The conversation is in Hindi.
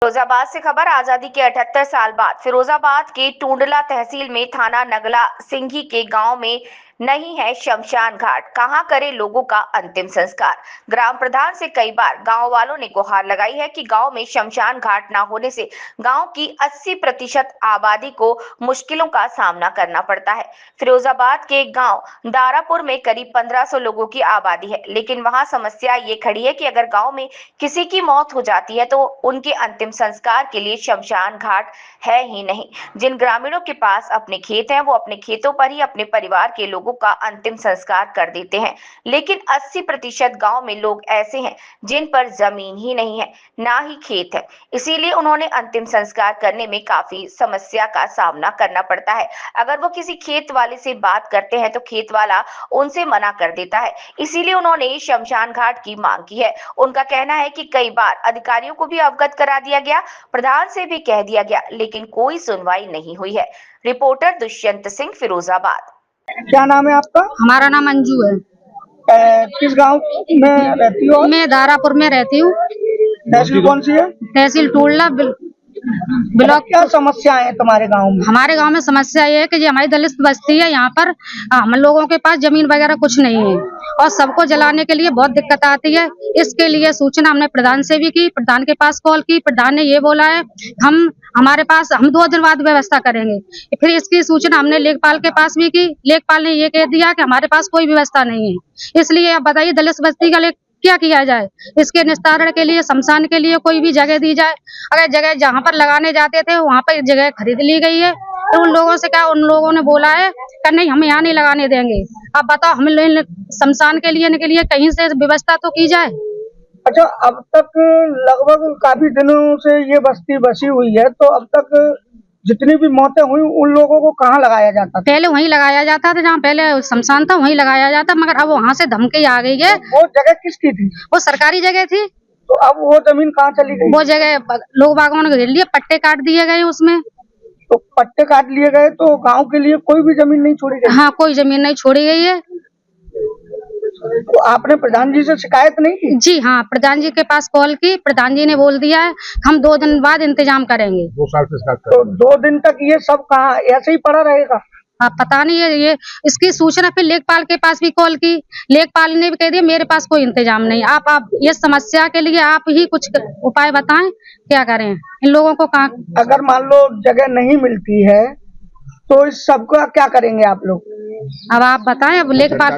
फिरोजाबाद से खबर। आजादी के 78 साल बाद फिरोजाबाद के टूंडला तहसील में थाना नगला सिंघी के गांव में नहीं है शमशान घाट। कहां करे लोगों का अंतिम संस्कार। ग्राम प्रधान से कई बार गांव वालों ने गुहार लगाई है कि गांव में शमशान घाट न होने से गांव की 80% आबादी को मुश्किलों का सामना करना पड़ता है। फिरोजाबाद के गांव दारापुर में करीब 1500 लोगों की आबादी है, लेकिन वहां समस्या ये खड़ी है कि अगर गांव में किसी की मौत हो जाती है तो उनके अंतिम संस्कार के लिए शमशान घाट है ही नहीं। जिन ग्रामीणों के पास अपने खेत हैं, वो अपने खेतों पर ही अपने परिवार के लोगों का अंतिम संस्कार कर देते हैं, लेकिन 80% गांव में लोग ऐसे हैं जिन पर जमीन ही नहीं है, ना ही खेत है। इसीलिए उन्होंने अंतिम संस्कार करने में काफी समस्या का सामना करना पड़ता है। अगर वो किसी खेत वाले से बात करते हैं तो खेत वाला उनसे मना कर देता है। इसीलिए उन्होंने शमशान घाट की मांग की है। उनका कहना है कि कई बार अधिकारियों को भी अवगत करा दिया गया, प्रधान से भी कह दिया गया, लेकिन कोई सुनवाई नहीं हुई है। रिपोर्टर दुष्यंत सिंह, फिरोजाबाद। क्या नाम है आपका? हमारा नाम अंजू है। किस गांव में रहती हो? मैं दारापुर में रहती हूँ। तहसील कौन सी है? तहसील टूंडला ब्लॉक। क्या समस्या है तुम्हारे गांव में? हमारे गांव में समस्या ये है कि हमारी दलित बस्ती है, यहाँ पर हम लोगों के पास जमीन वगैरह कुछ नहीं है और सबको जलाने के लिए बहुत दिक्कत आती है। इसके लिए सूचना हमने प्रधान से भी की, प्रधान के पास कॉल की। प्रधान ने ये बोला है हम 2 दिन बाद व्यवस्था करेंगे। फिर इसकी सूचना हमने लेखपाल के पास भी की। लेखपाल ने ये कह दिया कि हमारे पास कोई व्यवस्था नहीं है। इसलिए आप बताइए दलित बस्ती का क्या किया जाए। इसके निस्तारण के लिए शमशान के लिए कोई भी जगह दी जाए। अगर जगह जहाँ पर लगाने जाते थे वहाँ पर जगह खरीद ली गई है, तो उन लोगों से क्या, उन लोगों ने बोला है कि नहीं हम यहाँ नहीं लगाने देंगे। अब बताओ हम शमशान के लिए कहीं से व्यवस्था तो की जाए। अच्छा, अब तक लगभग काफी दिनों से ये बस्ती बसी हुई है, तो अब तक जितनी भी मौतें हुई उन लोगों को कहाँ लगाया जाता था? पहले वहीं लगाया जाता था, जहाँ पहले शमशान था वहीं लगाया जाता, मगर अब वहाँ से धमकी आ गई है। वो जगह किसकी थी? वो सरकारी जगह थी। तो अब वो जमीन कहाँ चली गई? वो जगह लोग बागवान घेर लिए, पट्टे काट दिए गए उसमें। तो पट्टे काट लिए गए तो गांव के लिए कोई भी जमीन नहीं छोड़ी गई? हाँ, कोई जमीन नहीं छोड़ी गई है। तो आपने प्रधान जी से शिकायत नहीं की? जी हाँ, प्रधान जी के पास कॉल की। प्रधान जी ने बोल दिया है हम 2 दिन बाद इंतजाम करेंगे। 2 साल से तो 2 दिन तक ये सब कहाँ ऐसे ही पड़ा रहेगा? आप पता नहीं है ये इसकी सूचना फिर लेखपाल के पास भी कॉल की। लेखपाल ने भी कह दिया मेरे पास कोई इंतजाम नहीं। आप ये समस्या के लिए आप ही कुछ उपाय बताएं, क्या करें इन लोगों को। कहाँ अगर मान लो जगह नहीं मिलती है तो इस सब का क्या करेंगे आप लोग? अब आप बताएं। अब लेखपाल